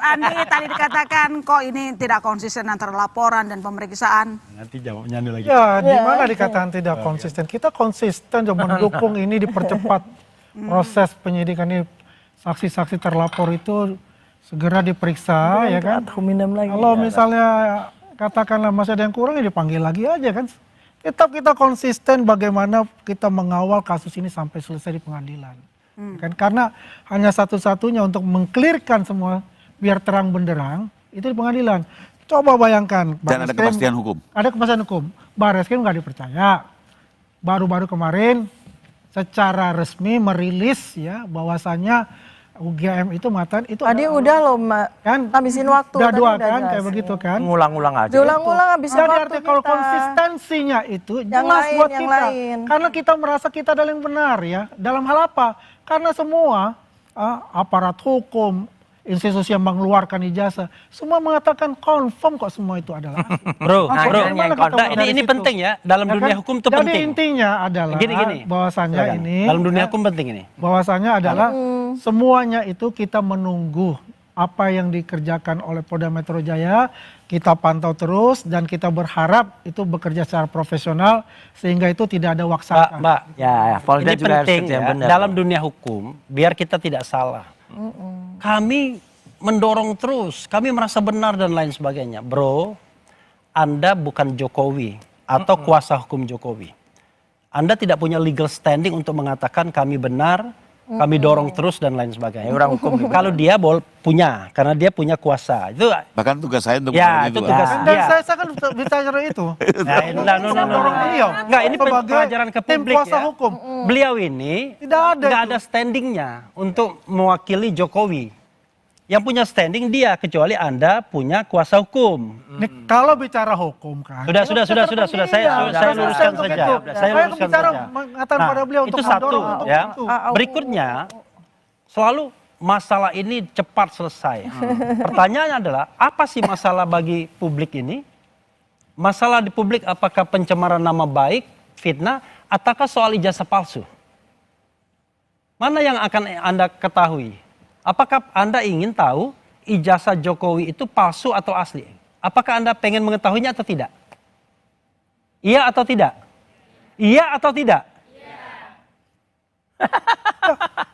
Andi, tadi dikatakan kok ini tidak konsisten antara laporan dan pemeriksaan. Nanti jawabnya lagi. Ya, di mana dikatakan tidak konsisten? Kita konsisten mendukung ini dipercepat proses penyidikan ini. Saksi-saksi terlapor itu segera diperiksa, ya kan? Kalau misalnya katakanlah masih ada yang kurang, ya dipanggil lagi aja kan? Tetap kita konsisten bagaimana kita mengawal kasus ini sampai selesai di pengadilan. Kan? Karena hanya satu-satunya untuk mengklirkan semua biar terang benderang itu di pengadilan. Coba bayangkan. Dan ada kepastian hukum. Ada kepastian hukum. Barreskrim nggak dipercaya. Baru-baru kemarin secara resmi merilis ya bahwasannya UGM itu mengatakan itu. Tadi udah loh Mbak, kan habisin waktu. Udah dua kan kayak begitu kan. Ngulang-ngulang aja. Diulang-ulang habisin Jadi waktu artinya kalau konsistensinya itu Yang jelas lain, buat yang kita. lain. Karena kita merasa kita adalah yang benar ya. Dalam hal apa? Karena semua aparat hukum, institusi yang mengeluarkan ijazah, semua mengatakan confirm kok semua itu adalah asli. Bro, Gimana kita nah, mau dari ini situ? penting ya, dalam Ya dunia kan? hukum itu Jadi penting. intinya adalah Gini. bahwasannya Silakan. ini Dalam dunia hukum penting ini. bahwasannya adalah semuanya itu kita menunggu apa yang dikerjakan oleh Polda Metro Jaya, kita pantau terus dan kita berharap itu bekerja secara profesional sehingga itu tidak ada waksakan. Mbak, Ya, Polda ini juga harus penting kerja ya, yang benar. dalam dunia hukum, biar kita tidak salah. Kami mendorong terus, kami merasa benar dan lain sebagainya. Bro, Anda bukan Jokowi atau kuasa hukum Jokowi. Anda tidak punya legal standing untuk mengatakan kami benar, kami dorong terus dan lain sebagainya. Orang hukum. Kalau dia punya, karena dia punya kuasa. Itu Bahkan tugas saya untuk ya, melakukan itu itu. tugas Dan dia. saya kan bicara itu. Nah, Enggak, ini Sebagai pelajaran ke tim publik kuasa ya. hukum. Beliau ini Tidak ada itu. standingnya untuk mewakili Jokowi. Yang punya standing dia, kecuali Anda punya kuasa hukum. Nih, kalau bicara hukum kan. Sudah. Saya luruskan saja. Saya luruskan bicara saja. mengatakan pada beliau itu untuk satu mendorong untuk ya. itu. Berikutnya, selalu masalah ini cepat selesai. Pertanyaannya adalah, apa sih masalah bagi publik ini? Masalah di publik apakah pencemaran nama baik, fitnah, ataukah soal ijazah palsu? Mana yang akan Anda ketahui? Apakah Anda ingin tahu ijazah Jokowi itu palsu atau asli? Apakah Anda pengen mengetahuinya atau tidak? Iya atau tidak? Iya atau tidak?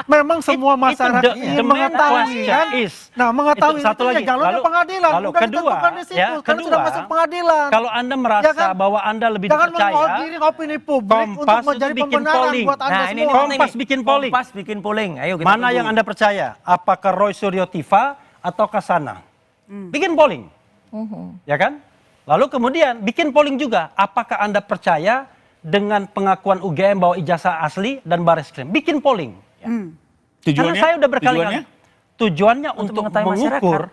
Memang semua masyarakat ingin mengetahui kan. Nah, mengetahui itu satu itu lagi. ya jalurnya pengadilan. Lalu Udah kedua, ditentukan di situ. ya, Kan sudah masuk pengadilan. Kalau Anda merasa Ya kan? bahwa Anda lebih Jangan dipercaya, mengodiri opini publik untuk Kompas itu menjadi bikin pembenaran polling. buat Anda Nah, ini semua. Kompas bikin polling. Kompas bikin polling. Ayo kita mana tunggu. yang Anda percaya? Apakah Roy Suryo Tiva atau Kasana? Bikin polling. Ya kan? Lalu kemudian bikin polling juga. Apakah Anda percaya dengan pengakuan UGM bahwa ijazah asli dan Barreskrim? Bikin polling. Karena saya udah berkali-kali. Tujuannya untuk mengetahui mengukur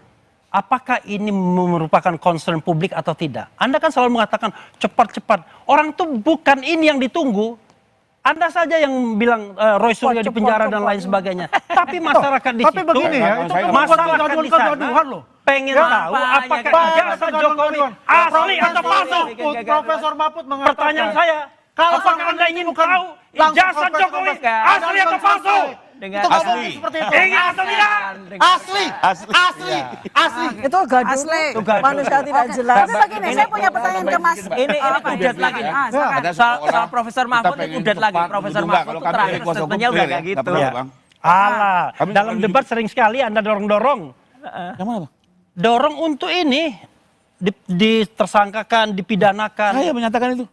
apakah ini merupakan concern publik atau tidak. Anda kan selalu mengatakan cepat-cepat. Orang tuh bukan ini yang ditunggu. Anda saja yang bilang Roy Suryo di penjara dan lain sebagainya. Tapi masyarakat di situ. Tapi begini ya, itu kan masyarakat di sana gaduhan loh. pengen tahu apakah ijazah Jokowi asli atau palsu. Profesor Mahfud mengatakan. Pertanyaan saya, Kalau apakah Anda ingin bukan tahu langsung ijazah Profesor Jokowi Mahfud. asli atau palsu? Dengan Itu nggak asli. mungkin seperti itu. Ingin atau tidak? Asli. Asli. Asli. Asli. Itu gaduh. Asli. Manusia tidak jelas. Tapi begini, saya punya pertanyaan ke Mas. Ini udah lagi nih. Ada Soal Profesor Mahfud ini udah lagi. Profesor Mahfud itu terakhir statementnya udah kayak gitu. Alah, dalam debat sering sekali Anda dorong-dorong. Yang mana, Bang? Dorong untuk ini ditersangkakan, dipidanakan Saya menyatakan itu.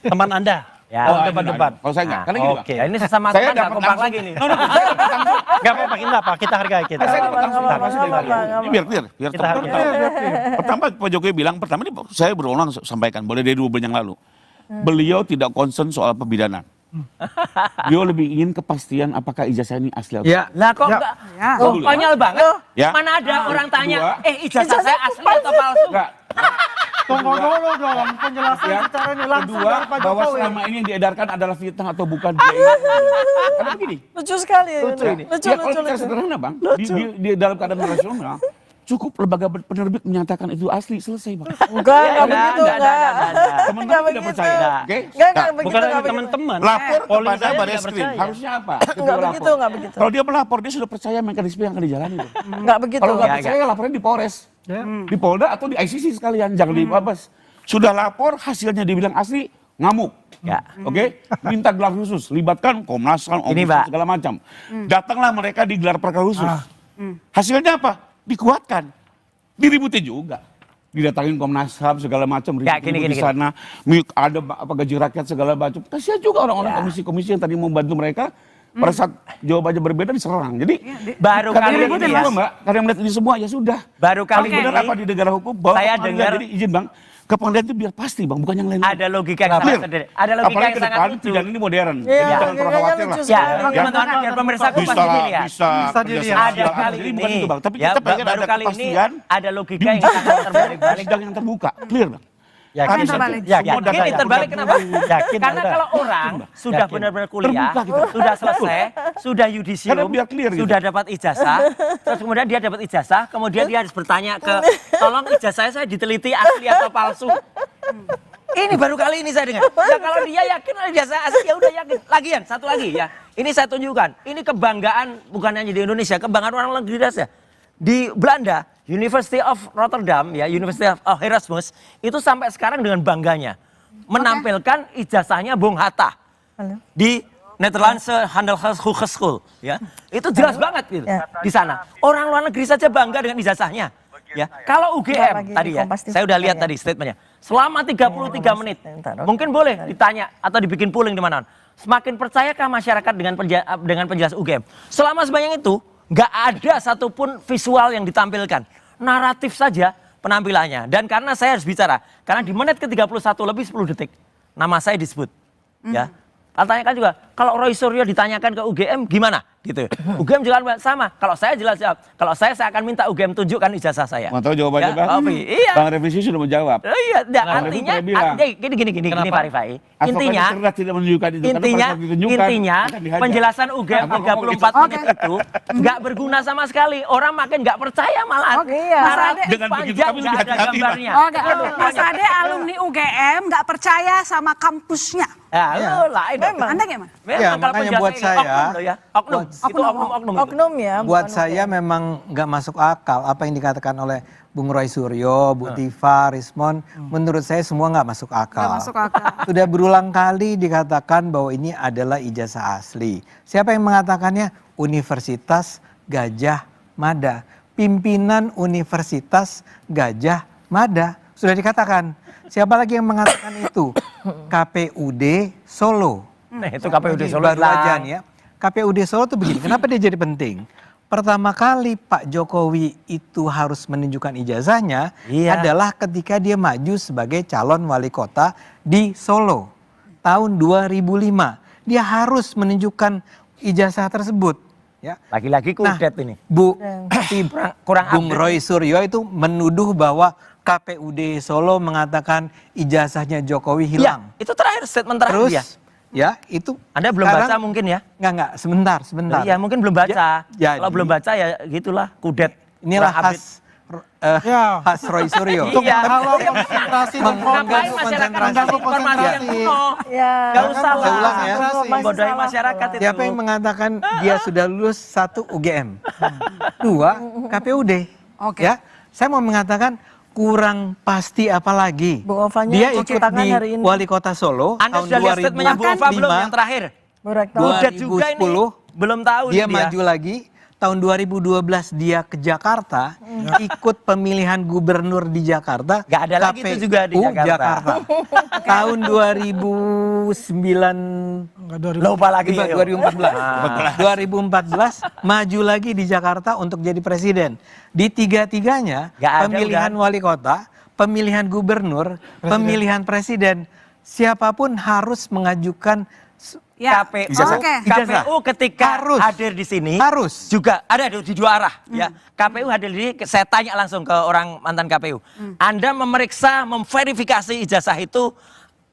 teman Anda. Ya. Oh, debat-debat. Kalau saya enggak. Karena gini, Bang. Oke. Ya, ini sesama Saya teman nggak dapat kompak langsung. lagi nih. Gak apa-apa, enggak apa, kita hargai kita. Saya dapat langsung Nggak informasi dari apa-apa, beliau. nggak Ini biar Kita teman hargai. tahu. Pertama Pak Jokowi bilang, pertama ini saya berulang sampaikan, boleh dari 2 bulan yang lalu. Beliau tidak concern soal pembidanan. Beliau lebih ingin kepastian apakah ijazah ini asli atau Ya, lah kok Ya. enggak? Ya. Oh, konyol banget. Ya. Mana ada orang tanya, Kedua. ijazah saya asli atau palsu? enggak. Tunggu dulu dong penjelasan Ya. secara ini langsung Kedua, dari Pak bahwa Jokowi. selama ini yang diedarkan adalah fitnah atau bukan. Dia ingin. Karena begini. Lucu sekali. Lucu ini. Lucu, Ya kalau lucu, kita lucu. sederhana Bang, di dalam keadaan nasional, Cukup lembaga penerbit menyatakan itu asli, selesai Bang. Enggak begitu, enggak. Teman-teman tidak begitu. percaya, oke? Enggak Nah, begitu. Bukan enggak dari begitu. teman-teman. lapor Polling kepada saya tidak Bareskrim. percaya. Harusnya apa? Enggak begitu, enggak begitu. Kalau dia melapor, dia sudah percaya mekanisme yang akan dijalani. Bang. Enggak begitu. Kalau nggak Ya, percaya, lapornya di Polres, di Polda atau di ICC sekalian, jangan di Mabes. Sudah lapor, hasilnya dibilang asli, ngamuk. Ya. Oke, minta gelar khusus, libatkan Komnas HAM, Ini, Ombudsman Pak. segala macam. Datanglah mereka digelar perkara khusus. Hasilnya apa? Dikuatkan, diributin juga. Didatangin Komnas HAM segala macam, Ya, ribut gini. di sana, ada apa gaji rakyat segala macam. Kasihan juga orang-orang komisi-komisi yang tadi mau bantu mereka. Pada saat jawabannya berbeda diserang. Jadi Baru karena kali melihat ini ini ya. semua, Mbak, karena melihat ini semua ya sudah. Baru kali Paling benar ini apa di negara hukum? Bahwa saya kepengadilan, dengar jadi izin Bang, kepengadilan itu biar pasti Bang, bukan yang lain. ada logika yang Clear. sangat sederhana. Ada logika Apalagi yang ke sangat depan lucu. pidana ini modern. Iya, Jadi jangan terlalu logikanya khawatir lah. lucu Ya, sekali. teman-teman biar pemirsa Bisa, Kompas TV lihat. bisa dilihat. kerjasama. Ada kali Jadi ini, bukan itu Bang, tapi ya, kita pengen baru ada kali ini kepastian ada logika yang sangat terbalik-balik. sidang yang terbuka. Clear Bang. Yakin terbalik. Yakin. Semua data Yakin yang terbalik terbuka. kenapa? Yakin Karena Anda? kalau orang sudah Yakin. benar-benar kuliah, Terbuka kita. sudah selesai, sudah yudisium, Karena biar clear gitu. sudah dapat ijazah, terus kemudian dia dapat ijazah, kemudian dia harus bertanya ke, tolong ijazah saya diteliti asli atau palsu. Ini baru kali ini saya dengar. Ya, kalau dia yakin ijazah asli, ya udah yakin. Lagian, satu lagi ya. Ini saya tunjukkan. Ini kebanggaan bukan hanya di Indonesia, kebanggaan orang negeri saja. Di Belanda, University of Rotterdam, ya University of Erasmus, itu sampai sekarang dengan bangganya menampilkan ijazahnya Bung Hatta Halo. di Nederlandse Handelshogeschool, ya itu jelas banget gitu Ya. di sana. Orang luar negeri saja bangga dengan ijazahnya. Ya, kalau Bentar UGM lagi tadi di ya, Kompas TV saya udah lihat ya. tadi statementnya. Selama 33 menit, Bentar, oke. mungkin boleh ditanya atau dibikin polling di mana. Semakin percayakah masyarakat dengan penjelasan UGM? Selama sebanyak itu, nggak ada satupun visual yang ditampilkan. Naratif saja penampilannya. Dan karena saya harus bicara, karena di menit ke-31 lebih 10 detik, nama saya disebut. Ya. Tanyakan juga, kalau Roy Suryo ditanyakan ke UGM gimana? Gitu. UGM juga sama. Kalau saya jelas jawab. Kalau saya akan minta UGM tunjukkan ijazah saya. Mau tahu jawabannya Ya, Bang? Opi, iya. Bang Revisi sudah menjawab. Iya, Bang artinya Revisi bilang. gini Pak Rifai. Advokat Intinya cerdas tidak menunjukkan itu. Karena intinya pada saat ditunjukkan, akan dihajar. penjelasan UGM Apa 34 Oke. menit itu nggak berguna sama sekali. Orang makin nggak percaya malah. Oke, iya. Naratif Dengan begitu panjang kami nggak lebih ada hati-hati, Pak. gambarnya. Oke, Mas Ade alumni UGM nggak percaya sama kampusnya. Ya, lu lain. Memang. Anda gimana? Memang Ya, kalau makanya penjelasan buat ini saya- oknum loh ya. Oknum. Itu oknum. Oknum ya. Buat bukan saya UGM. memang nggak masuk akal apa yang dikatakan oleh Bung Roy Suryo, Bu Tifa, Rismon. Menurut saya semua nggak masuk akal. Nggak masuk akal. Sudah berulang kali dikatakan bahwa ini adalah ijazah asli. Siapa yang mengatakannya? Universitas Gajah Mada. Pimpinan Universitas Gajah Mada. Sudah dikatakan. Siapa lagi yang mengatakan itu? KPUD Solo. Nah, itu KPUD Solo Baru lah. aja nih ya. KPUD Solo tuh begini, kenapa dia jadi penting? Pertama kali Pak Jokowi itu harus menunjukkan ijazahnya Iya. adalah ketika dia maju sebagai calon wali kota di Solo tahun 2005. Dia harus menunjukkan ijazah tersebut. Ya. Lagi-lagi kudet ini. Bu, Kurang Bung update. Roy Suryo itu menuduh bahwa KPUD Solo mengatakan ijazahnya Jokowi Iya, hilang. itu terakhir statement terakhir Terus, dia. ya itu. Anda belum sekarang- baca mungkin ya? Enggak, sebentar. Iya, mungkin belum baca. Ya, Kalau jadi- belum baca ya gitulah kudet. Inilah Kurang update. Ya. khas Roy Suryo. Iya. Kalau konsentrasi dan Ngapain mengganggu masyarakat konsentrasi. mengganggu informasi yang kuno? Ya. Gak usah Saya lah. ulang ya. Membodohi masyarakat itu. Siapa yang mengatakan dia sudah lulus 1 UGM, 2 KPUD. Oke. Ya, saya mau mengatakan kurang pasti apa lagi. Bung Ovanya Dia cuci ikut tangan di hari ini. wali kota Solo Anda tahun sudah lihat statementnya Bu Ova belum yang terakhir? Bu Rektor. Kudet juga ini. 2010, Belum tahu Dia ini maju lagi. Tahun 2012 dia ke Jakarta, ikut pemilihan gubernur di Jakarta. Nggak ada lagi itu juga di KPU Jakarta. Tahun 2009 Enggak 2000. Lupa lagi. Tiba, ayo. 2014. 2014 maju lagi di Jakarta untuk jadi presiden. Di tiga-tiganya Nggak ada, pemilihan wali kota, pemilihan gubernur, pemilihan presiden, siapapun harus mengajukan Ya. KPU, Ijazah. Oke. Ijazah. KPU ketika Harus. hadir di sini Harus. juga ada di dua arah ya. KPU hadir di sini, saya tanya langsung ke orang mantan KPU. Anda memeriksa, memverifikasi ijazah itu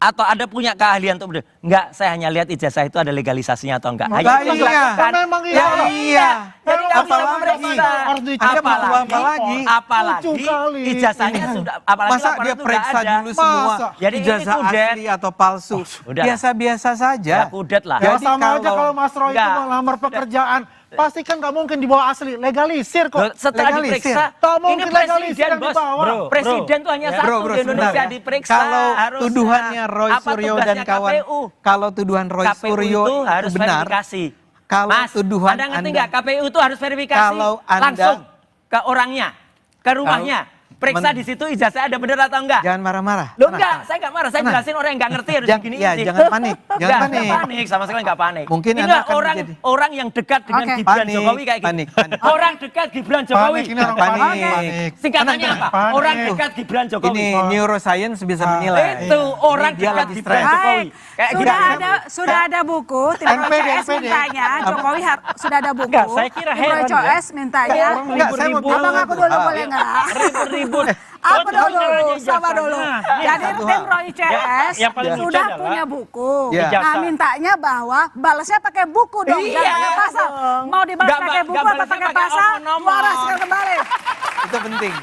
atau Anda punya keahlian untuk enggak, saya hanya lihat ijazah itu ada legalisasinya atau enggak. Hanya Lah itu iya. dilakukan. Memang Ya iya. Jadi nggak bisa Apalagi. memeriksa. Harus dicek. Anda mau apalagi? Apalagi Lucu kali. ijazahnya sudah, apalagi Masa laporan dia itu periksa nggak ada. dulu semua Masa? Jadi ini ijazah kudet. asli atau palsu? Udah. Biasa-biasa saja. Ya kudet lah. Ya Jadi sama aja kalau- kalau Mas Roy itu Enggak. melamar pekerjaan, pasti kan nggak mungkin dibawa asli, legalisir kok. Loh, setelah Legalisir. diperiksa, Tak ini mungkin legalisir presiden yang bos, dibawa. bro. Presiden tuh hanya satu Bro, di Indonesia sebentar ya. diperiksa. Kalau harusnya. tuduhannya Roy Apa Suryo dan tugasnya kawan, KPU? kalau tuduhan Roy KPU Suryo itu harus benar, verifikasi. kalau Mas, tuduhan Anda ngerti Anda- nggak KPU itu harus verifikasi Kalau Anda- langsung ke orangnya, ke rumahnya. Periksa di situ ijazah ada bener atau enggak. jangan marah-marah. Loh Tenang. enggak, saya enggak marah. Saya Tenang. jelasin orang yang enggak ngerti harus Jangan- begini ya, sih. jangan panik, jangan Enggak, panik. enggak panik, sama sekali enggak panik. Mungkin ini Anda akan orang menjadi- orang yang dekat dengan Oke. Gibran Panik, Jokowi kayak gitu. panik. Orang dekat Gibran Jokowi. Panik, ini orang Panik. panik. Singkatannya Tenang, apa? panik. Orang dekat Gibran Jokowi. Ini neuroscience bisa menilai. Itu orang Dia dekat lagi Gibran stres. Jokowi. Kayak Sudah gitu. sudah ada buku, tim Roy NPD. CS mintanya, Jokowi sudah ada buku. Enggak, saya kira Tim Roy heran ya. CS mintanya. Enggak, saya mau bilang Abang aku dulu boleh nggak? Ribut-ribut. Aku Oh, dulu, caranya sama ijazah. dulu. Nah, Jadi satu tim hal. Roy CS yang paling lucu sudah adalah punya buku. Ya. Nah Ijazah. mintanya bahwa balasnya pakai buku dong, Iya jangan pakai pasal. dong. Mau dibalas Nggak pakai buku apa balasnya pakai pakai pasal? omong-omong. Waras kembali. Itu penting.